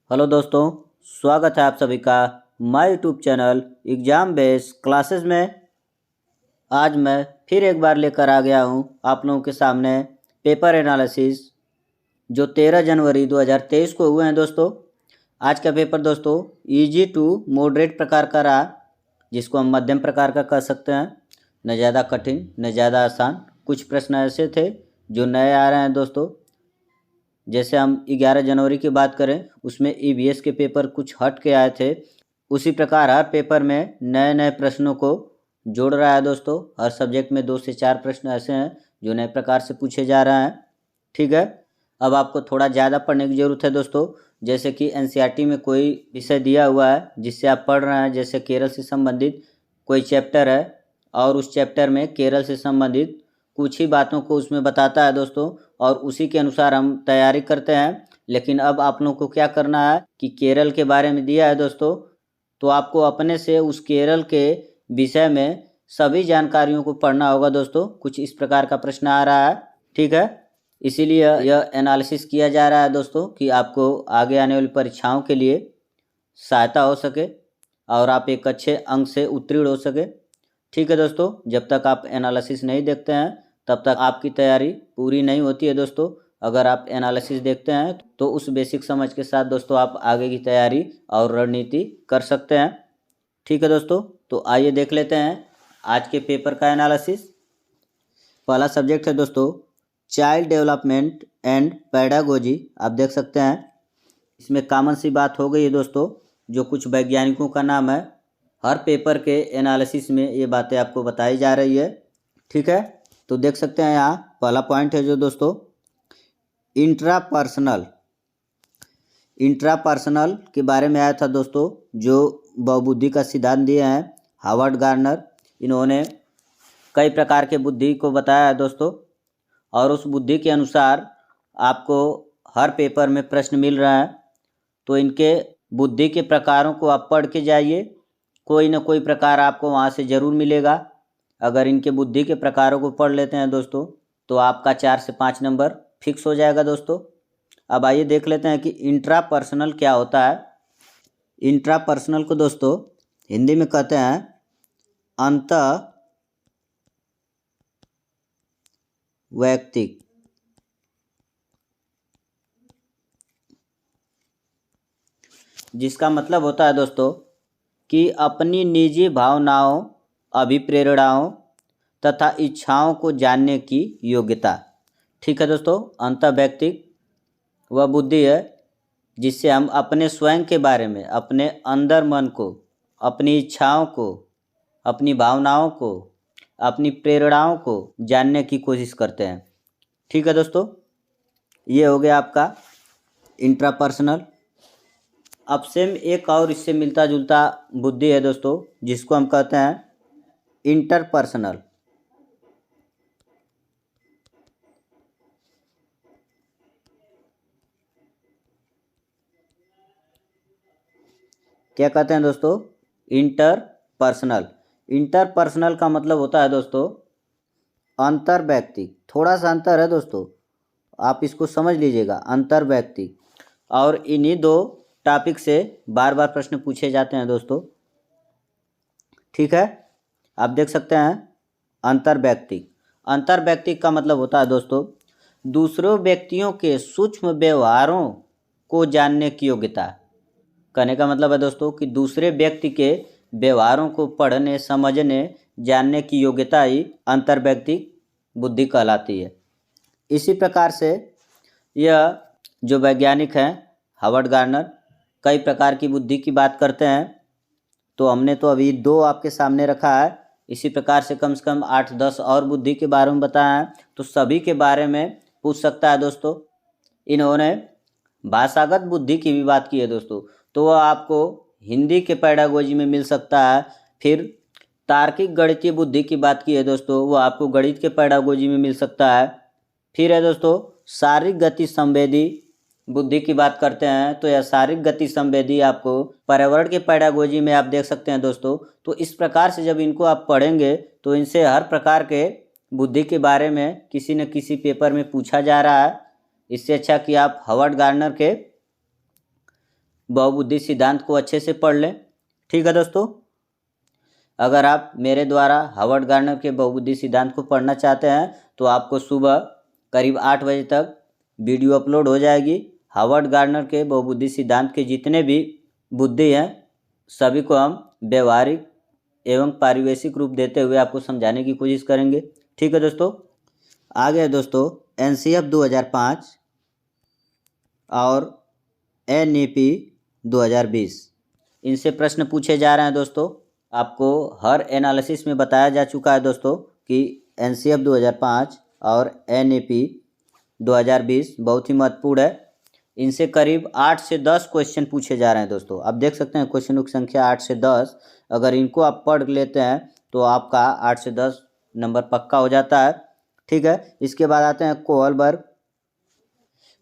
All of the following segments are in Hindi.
हेलो दोस्तों, स्वागत है आप सभी का my YouTube channel exam base classes में। आज मैं फिर एक बार लेकर आ गया हूं आप लोगों के सामने पेपर एनालिसिस जो 13 जनवरी 2023 को हुए हैं। दोस्तों, आज का पेपर दोस्तों इजी टू मॉडरेट प्रकार का रहा, जिसको हम मध्यम प्रकार का कह सकते हैं। न ज़्यादा कठिन न ज़्यादा आसान। कुछ प्रश्न ऐसे थे जो नए आ रहे हैं दोस्तों। जैसे हम 11 जनवरी की बात करें, उसमें ईवीएस के पेपर कुछ हट के आए थे। उसी प्रकार हर पेपर में नए नए प्रश्नों को जोड़ रहा है दोस्तों। हर सब्जेक्ट में 2 से 4 प्रश्न ऐसे हैं जो नए प्रकार से पूछे जा रहे हैं। ठीक है, अब आपको थोड़ा ज़्यादा पढ़ने की ज़रूरत है दोस्तों। जैसे कि एनसीईआरटी में कोई विषय दिया हुआ है जिससे आप पढ़ रहे हैं, जैसे केरल से संबंधित कोई चैप्टर है और उस चैप्टर में केरल से संबंधित कुछ ही बातों को उसमें बताता है दोस्तों, और उसी के अनुसार हम तैयारी करते हैं। लेकिन अब आप लोगों को क्या करना है कि केरल के बारे में दिया है दोस्तों, तो आपको अपने से उस केरल के विषय में सभी जानकारियों को पढ़ना होगा दोस्तों। कुछ इस प्रकार का प्रश्न आ रहा है। ठीक है, इसीलिए यह एनालिसिस किया जा रहा है दोस्तों कि आपको आगे आने वाली परीक्षाओं के लिए सहायता हो सके और आप एक अच्छे अंक से उत्तीर्ण हो सके। ठीक है दोस्तों, जब तक आप एनालिसिस नहीं देखते हैं तब तक आपकी तैयारी पूरी नहीं होती है दोस्तों। अगर आप एनालिसिस देखते हैं तो उस बेसिक समझ के साथ दोस्तों आप आगे की तैयारी और रणनीति कर सकते हैं। ठीक है दोस्तों, तो आइए देख लेते हैं आज के पेपर का एनालिसिस। पहला सब्जेक्ट है दोस्तों चाइल्ड डेवलपमेंट एंड पेडागोजी। आप देख सकते हैं इसमें कॉमन सी बात हो गई है दोस्तों, जो कुछ वैज्ञानिकों का नाम है। हर पेपर के एनालिसिस में ये बातें आपको बताई जा रही है। ठीक है, तो देख सकते हैं यहाँ पहला पॉइंट है जो दोस्तों इंट्रापर्सनल के बारे में आया था दोस्तों, जो बहुबुद्धि का सिद्धांत दिए हैं हार्वर्ड गार्नर। इन्होंने कई प्रकार के बुद्धि को बताया है दोस्तों, और उस बुद्धि के अनुसार आपको हर पेपर में प्रश्न मिल रहा है। तो इनके बुद्धि के प्रकारों को आप पढ़ के जाइए, कोई ना कोई प्रकार आपको वहाँ से ज़रूर मिलेगा। अगर इनके बुद्धि के प्रकारों को पढ़ लेते हैं दोस्तों तो आपका 4 से 5 नंबर फिक्स हो जाएगा दोस्तों। अब आइए देख लेते हैं कि इंट्रापर्सनल क्या होता है। इंट्रापर्सनल को दोस्तों हिंदी में कहते हैं अंतः वैयक्तिक। जिसका मतलब होता है दोस्तों कि अपनी निजी भावनाओं, अभिप्रेरणाओं तथा इच्छाओं को जानने की योग्यता। ठीक है दोस्तों, अंतर्वैयक्तिक वह बुद्धि है जिससे हम अपने स्वयं के बारे में, अपने अंदर मन को, अपनी इच्छाओं को, अपनी भावनाओं को, अपनी प्रेरणाओं को जानने की कोशिश करते हैं। ठीक है दोस्तों, ये हो गया आपका इंट्रापर्सनल। अब सेम एक और इससे मिलता जुलता बुद्धि है दोस्तों, जिसको हम कहते हैं इंटरपर्सनल। क्या कहते हैं दोस्तों? इंटरपर्सनल का मतलब होता है दोस्तों अंतर्वैयक्तिक। थोड़ा सा अंतर है दोस्तों, आप इसको समझ लीजिएगा, अंतर्वैयक्तिक। और इन्हीं दो टॉपिक से बार बार प्रश्न पूछे जाते हैं दोस्तों। ठीक है, आप देख सकते हैं अंतर्वैयक्तिक का मतलब होता है दोस्तों दूसरों व्यक्तियों के सूक्ष्म व्यवहारों को जानने की योग्यता। कहने का मतलब है दोस्तों कि दूसरे व्यक्ति के व्यवहारों को पढ़ने, समझने, जानने की योग्यता ही अंतर्वैयक्तिक बुद्धि कहलाती है। इसी प्रकार से यह जो वैज्ञानिक हैं हार्वर्ड गार्नर कई प्रकार की बुद्धि की बात करते हैं। तो हमने तो अभी 2 आपके सामने रखा है, इसी प्रकार से कम 8-10 और बुद्धि के बारे में बताया है। तो सभी के बारे में पूछ सकता है दोस्तों। इन्होंने भाषागत बुद्धि की भी बात की है दोस्तों, तो वह आपको हिंदी के पेडागोजी में मिल सकता है। फिर तार्किक गणितीय बुद्धि की बात की है दोस्तों, वो आपको गणित के पेडागोजी में मिल सकता है। फिर है दोस्तों शारीरिक गति संवेदी बुद्धि की बात करते हैं, तो यह शारीरिक गति संवेदी आपको पर्यावरण के पेडागोजी में आप देख सकते हैं दोस्तों। तो इस प्रकार से जब इनको आप पढ़ेंगे तो इनसे हर प्रकार के बुद्धि के बारे में किसी न किसी पेपर में पूछा जा रहा है। इससे अच्छा कि आप हार्वर्ड गार्नर के बहुबुद्धि सिद्धांत को अच्छे से पढ़ लें। ठीक है दोस्तों, अगर आप मेरे द्वारा हावर्ड गार्डनर के बहुबुद्धि सिद्धांत को पढ़ना चाहते हैं तो आपको सुबह करीब 8 बजे तक वीडियो अपलोड हो जाएगी। हावर्ड गार्डनर के बहुबुद्धि सिद्धांत के जितने भी बुद्धि हैं सभी को हम व्यवहारिक एवं पारिवेशिक रूप देते हुए आपको समझाने की कोशिश करेंगे। ठीक है दोस्तों, आगे है दोस्तों एनसीएफ 2005 और एनईपी 2020, इनसे प्रश्न पूछे जा रहे हैं दोस्तों। आपको हर एनालिसिस में बताया जा चुका है दोस्तों कि एनसीएफ 2005 और एनईपी 2020 बहुत ही महत्वपूर्ण है। इनसे करीब 8 से 10 क्वेश्चन पूछे जा रहे हैं दोस्तों। आप देख सकते हैं क्वेश्चनों की संख्या 8 से 10, अगर इनको आप पढ़ लेते हैं तो आपका 8 से 10 नंबर पक्का हो जाता है। ठीक है, इसके बाद आते हैं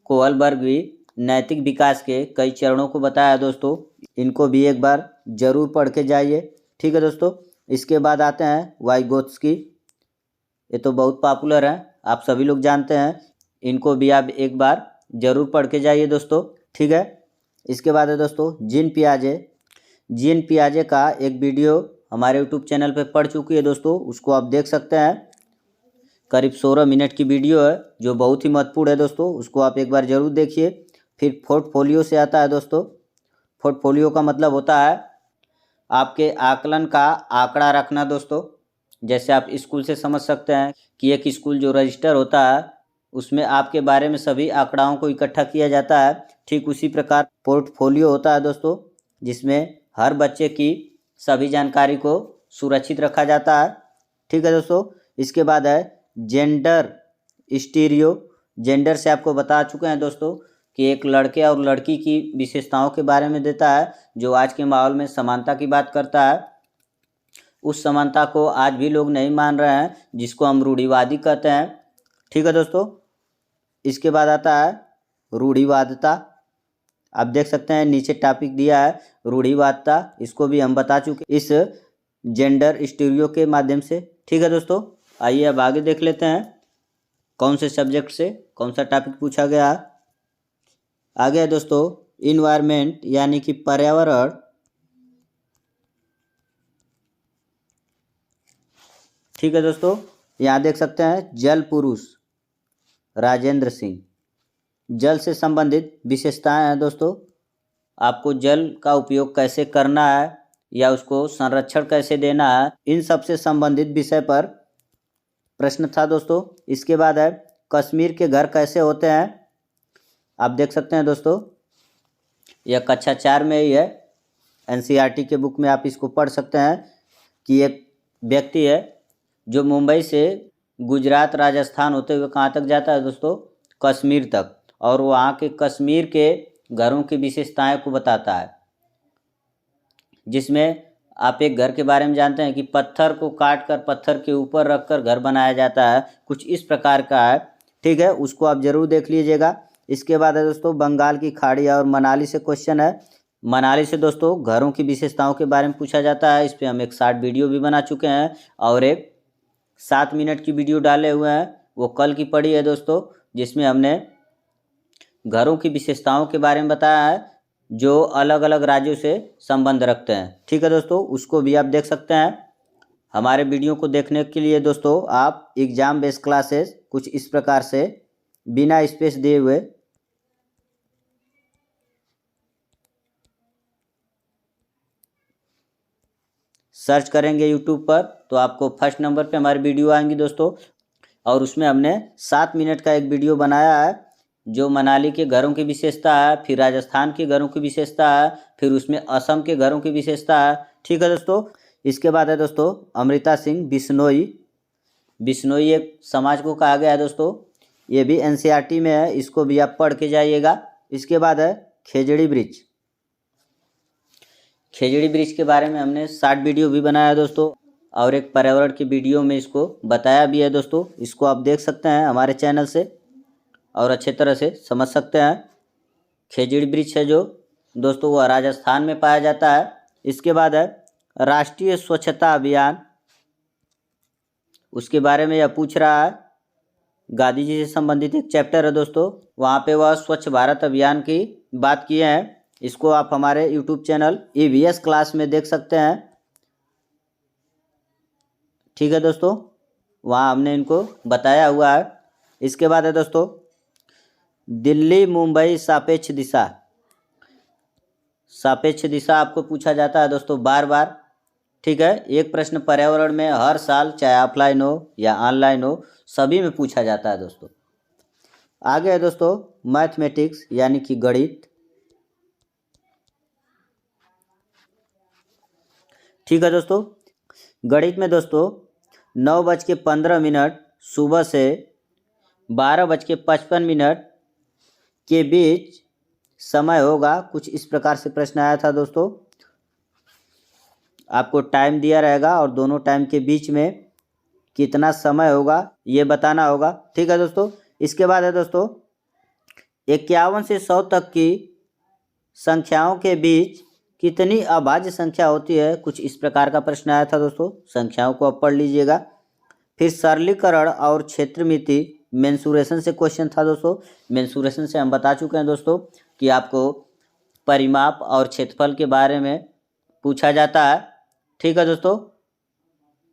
कोहलबर्ग भी नैतिक विकास के कई चरणों को बताया दोस्तों, इनको भी एक बार जरूर पढ़ के जाइए। ठीक है दोस्तों, इसके बाद आते हैं वाइगोत्स्की, ये तो बहुत पॉपुलर है, आप सभी लोग जानते हैं, इनको भी आप एक बार जरूर पढ़ के जाइए दोस्तों। ठीक है, इसके बाद है दोस्तों जीन पियाजे का एक वीडियो हमारे यूट्यूब चैनल पे पड़ चुकी है दोस्तों, उसको आप देख सकते हैं। करीब 16 मिनट की वीडियो है जो बहुत ही महत्वपूर्ण है दोस्तों, उसको आप एक बार जरूर देखिए। फिर पोर्टफोलियो से आता है दोस्तों। पोर्टफोलियो का मतलब होता है आपके आकलन का आंकड़ा रखना दोस्तों। जैसे आप स्कूल से समझ सकते हैं कि एक स्कूल जो रजिस्टर होता है उसमें आपके बारे में सभी आंकड़ाओं को इकट्ठा किया जाता है, ठीक उसी प्रकार पोर्टफोलियो होता है दोस्तों, जिसमें हर बच्चे की सभी जानकारी को सुरक्षित रखा जाता है। ठीक है दोस्तों, इसके बाद है जेंडर स्टीरियो। जेंडर से आपको बता चुके हैं दोस्तों कि एक लड़के और लड़की की विशेषताओं के बारे में देता है, जो आज के माहौल में समानता की बात करता है। उस समानता को आज भी लोग नहीं मान रहे हैं, जिसको हम रूढ़िवादी कहते हैं। ठीक है दोस्तों, इसके बाद आता है रूढ़िवादिता। आप देख सकते हैं नीचे टॉपिक दिया है रूढ़िवादिता, इसको भी हम बता चुके इस जेंडर स्टीरियो के माध्यम से। ठीक है दोस्तों, आइए अब आगे देख लेते हैं कौन से सब्जेक्ट से कौन सा टॉपिक पूछा गया है। आगे है दोस्तों इन्वायरमेंट यानी कि पर्यावरण। ठीक है दोस्तों, यहाँ देख सकते हैं जल पुरुष राजेंद्र सिंह। जल से संबंधित विशेषताएं हैं दोस्तों, आपको जल का उपयोग कैसे करना है या उसको संरक्षण कैसे देना है, इन सब से संबंधित विषय पर प्रश्न था दोस्तों। इसके बाद है कश्मीर के घर कैसे होते हैं। आप देख सकते हैं दोस्तों यह कक्षा 4 में ही है, एनसीईआरटी के बुक में आप इसको पढ़ सकते हैं कि एक व्यक्ति है जो मुंबई से गुजरात राजस्थान होते हुए कहाँ तक जाता है दोस्तों, कश्मीर तक, और वहाँ के कश्मीर के घरों की विशेषताएं को बताता है, जिसमें आप एक घर के बारे में जानते हैं कि पत्थर को काट कर पत्थर के ऊपर रखकर घर बनाया जाता है, कुछ इस प्रकार का है। ठीक है, उसको आप जरूर देख लीजिएगा। इसके बाद है दोस्तों बंगाल की खाड़ी और मनाली से क्वेश्चन है। मनाली से दोस्तों घरों की विशेषताओं के बारे में पूछा जाता है, इस पर हम एक शॉर्ट वीडियो भी बना चुके हैं और एक 7 मिनट की वीडियो डाले हुए हैं, वो कल की पड़ी है दोस्तों, जिसमें हमने घरों की विशेषताओं के बारे में बताया है जो अलग अलग राज्यों से संबंध रखते हैं। ठीक है दोस्तों, उसको भी आप देख सकते हैं। हमारे वीडियो को देखने के लिए दोस्तों आप एग्जाम बेस्ड क्लासेस कुछ इस प्रकार से बिना स्पेस दिए हुए सर्च करेंगे यूट्यूब पर तो आपको फर्स्ट नंबर पे हमारी वीडियो आएंगी दोस्तों, और उसमें हमने 7 मिनट का एक वीडियो बनाया है जो मनाली के घरों की विशेषता है, फिर राजस्थान के घरों की विशेषता है, फिर उसमें असम के घरों की विशेषता है। ठीक है दोस्तों, इसके बाद है दोस्तों अमृता सिंह बिश्नोई। बिश्नोई एक समाज को कहा गया है दोस्तों, ये भी एनसीईआरटी में है, इसको भी आप पढ़ के जाइएगा। इसके बाद है खेजड़ी ब्रिज। खेजड़ी ब्रिज के बारे में हमने 60 वीडियो भी बनाया है दोस्तों, और एक पर्यावरण की वीडियो में इसको बताया भी है दोस्तों, इसको आप देख सकते हैं हमारे चैनल से और अच्छे तरह से समझ सकते हैं। खेजड़ी ब्रिज है जो दोस्तों वह राजस्थान में पाया जाता है। इसके बाद है राष्ट्रीय स्वच्छता अभियान, उसके बारे में यह पूछ रहा है। गांधी जी से संबंधित एक चैप्टर है दोस्तों, वहाँ पे वह स्वच्छ भारत अभियान की बात किए हैं। इसको आप हमारे यूट्यूब चैनल EVS क्लास में देख सकते हैं। ठीक है दोस्तों, वहाँ हमने इनको बताया हुआ है। इसके बाद है दोस्तों दिल्ली मुंबई सापेक्ष दिशा। सापेक्ष दिशा आपको पूछा जाता है दोस्तों बार बार। ठीक है, एक प्रश्न पर्यावरण में हर साल, चाहे ऑफलाइन हो या ऑनलाइन हो, सभी में पूछा जाता है दोस्तों। आगे है दोस्तों मैथमेटिक्स यानी कि गणित। ठीक है दोस्तों, गणित में दोस्तों 9:15 सुबह से 12:55 के बीच समय होगा। कुछ इस प्रकार से प्रश्न आया था दोस्तों। आपको टाइम दिया रहेगा और दोनों टाइम के बीच में कितना समय होगा ये बताना होगा। ठीक है दोस्तों, इसके बाद है दोस्तों 51 से 100 तक की संख्याओं के बीच कितनी अभाज्य संख्या होती है। कुछ इस प्रकार का प्रश्न आया था दोस्तों। संख्याओं को आप पढ़ लीजिएगा। फिर सरलीकरण और क्षेत्रमिति, मेंसुरेशन से क्वेश्चन था दोस्तों। मेंसुरेशन से हम बता चुके हैं दोस्तों कि आपको परिमाप और क्षेत्रफल के बारे में पूछा जाता है। ठीक है दोस्तों,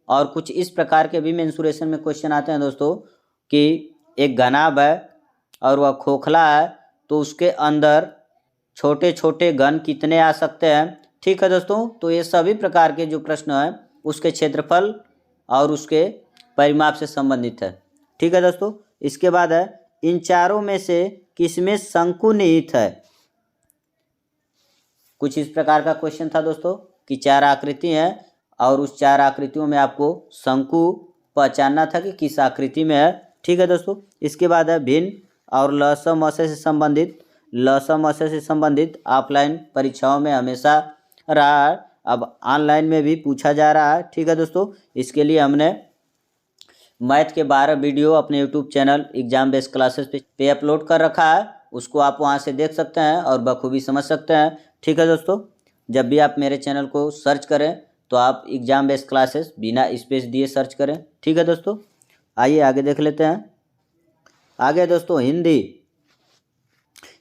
और कुछ इस प्रकार के भी मेंसुरेशन में क्वेश्चन आते हैं दोस्तों कि एक घनाभ है और वह खोखला है, तो उसके अंदर छोटे छोटे घन कितने आ सकते हैं। ठीक है दोस्तों, तो ये सभी प्रकार के जो प्रश्न हैं उसके क्षेत्रफल और उसके परिमाप से संबंधित है। ठीक है दोस्तों, इसके बाद है इन चारों में से किसमें शंकु निहित है। कुछ इस प्रकार का क्वेश्चन था दोस्तों कि 4 आकृति हैं और उस 4 आकृतियों में आपको शंकु पहचानना था कि किस आकृति में है। ठीक है दोस्तों, इसके बाद है भिन्न और लसमस्य से संबंधित। लसमस्य से संबंधित ऑफलाइन परीक्षाओं में हमेशा रहा है, अब ऑनलाइन में भी पूछा जा रहा है। ठीक है दोस्तों, इसके लिए हमने मैथ के 12 वीडियो अपने YouTube channel exam based classes पे अपलोड कर रखा है। उसको आप वहां से देख सकते हैं और बखूबी समझ सकते हैं। ठीक है दोस्तों, जब भी आप मेरे चैनल को सर्च करें तो आप एग्जाम बेस्ड क्लासेस बिना स्पेस दिए सर्च करें। ठीक है दोस्तों, आइए आगे देख लेते हैं। आगे दोस्तों हिंदी।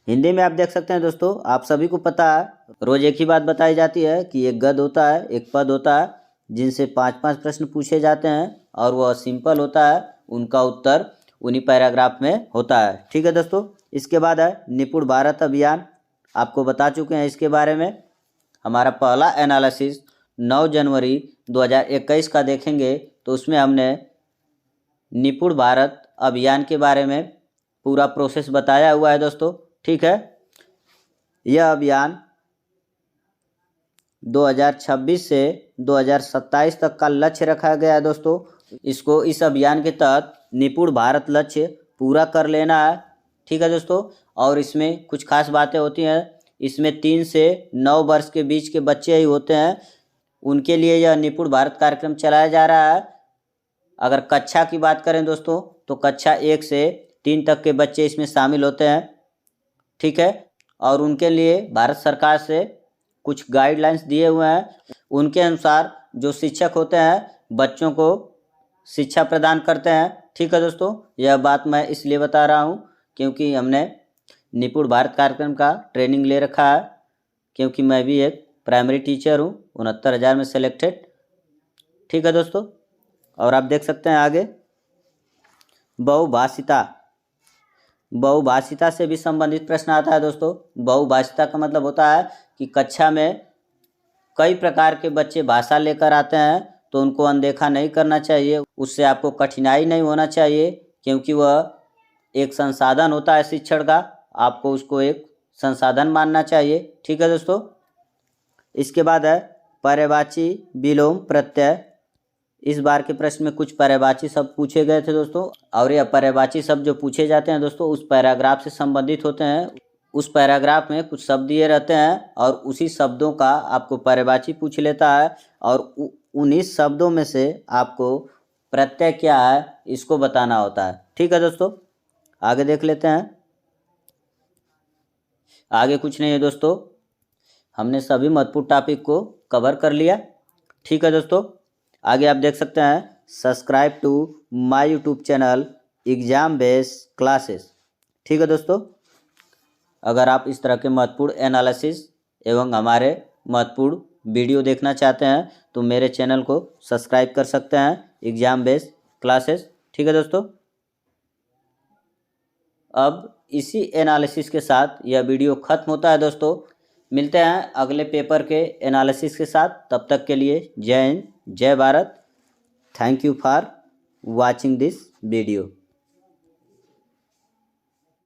हिंदी में आप देख सकते हैं दोस्तों, आप सभी को पता है रोज एक ही बात बताई जाती है कि एक गद्य होता है, एक पद होता है, जिनसे 5-5 प्रश्न पूछे जाते हैं और वह सिंपल होता है। उनका उत्तर उन्हीं पैराग्राफ में होता है। ठीक है दोस्तों, इसके बाद है निपुण भारत अभियान। आपको बता चुके हैं इसके बारे में। हमारा पहला एनालिसिस 9 जनवरी 2021 का देखेंगे तो उसमें हमने निपुण भारत अभियान के बारे में पूरा प्रोसेस बताया हुआ है दोस्तों। ठीक है, यह अभियान 2026 से 2027 तक का लक्ष्य रखा गया है दोस्तों। इस अभियान के तहत निपुण भारत लक्ष्य पूरा कर लेना है। ठीक है दोस्तों, और इसमें कुछ खास बातें होती हैं। इसमें 3 से 9 वर्ष के बीच के बच्चे ही होते हैं, उनके लिए यह निपुण भारत कार्यक्रम चलाया जा रहा है। अगर कक्षा की बात करें दोस्तों तो कक्षा 1 से 3 तक के बच्चे इसमें शामिल होते हैं। ठीक है, और उनके लिए भारत सरकार से कुछ गाइडलाइंस दिए हुए हैं। उनके अनुसार जो शिक्षक होते हैं बच्चों को शिक्षा प्रदान करते हैं। ठीक है दोस्तों, यह बात मैं इसलिए बता रहा हूँ क्योंकि हमने निपुण भारत कार्यक्रम का ट्रेनिंग ले रखा है, क्योंकि मैं भी एक प्राइमरी टीचर हूँ, 69,000 में सेलेक्टेड। ठीक है दोस्तों, और आप देख सकते हैं आगे बहुभाषिता। बहुभाषिता से भी संबंधित प्रश्न आता है दोस्तों। बहुभाषिता का मतलब होता है कि कक्षा में कई प्रकार के बच्चे भाषा लेकर आते हैं, तो उनको अनदेखा नहीं करना चाहिए। उससे आपको कठिनाई नहीं होना चाहिए, क्योंकि वह एक संसाधन होता है शिक्षण का। आपको उसको एक संसाधन मानना चाहिए। ठीक है दोस्तों, इसके बाद है पर्यायवाची विलोम प्रत्यय। इस बार के प्रश्न में कुछ पर्यायवाची शब्द पूछे गए थे दोस्तों, और यह पर्यायवाची शब्द जो पूछे जाते हैं दोस्तों उस पैराग्राफ से संबंधित होते हैं। उस पैराग्राफ में कुछ शब्द दिए रहते हैं और उसी शब्दों का आपको पर्यायवाची पूछ लेता है, और उन्हीं शब्दों में से आपको प्रत्यय क्या है इसको बताना होता है। ठीक है दोस्तों, आगे देख लेते हैं। आगे कुछ नहीं है दोस्तों, हमने सभी महत्वपूर्ण टॉपिक को कवर कर लिया। ठीक है दोस्तों, आगे आप देख सकते हैं subscribe to my YouTube channel exam based classes. ठीक है दोस्तों, अगर आप इस तरह के महत्वपूर्ण एनालिसिस एवं हमारे महत्वपूर्ण वीडियो देखना चाहते हैं तो मेरे चैनल को सब्सक्राइब कर सकते हैं, एग्ज़ाम बेस्ड क्लासेस। ठीक है दोस्तों, अब इसी एनालिसिस के साथ यह वीडियो ख़त्म होता है दोस्तों। मिलते हैं अगले पेपर के एनालिसिस के साथ। तब तक के लिए जय हिंद, जय Bharat. Thank you for watching this video.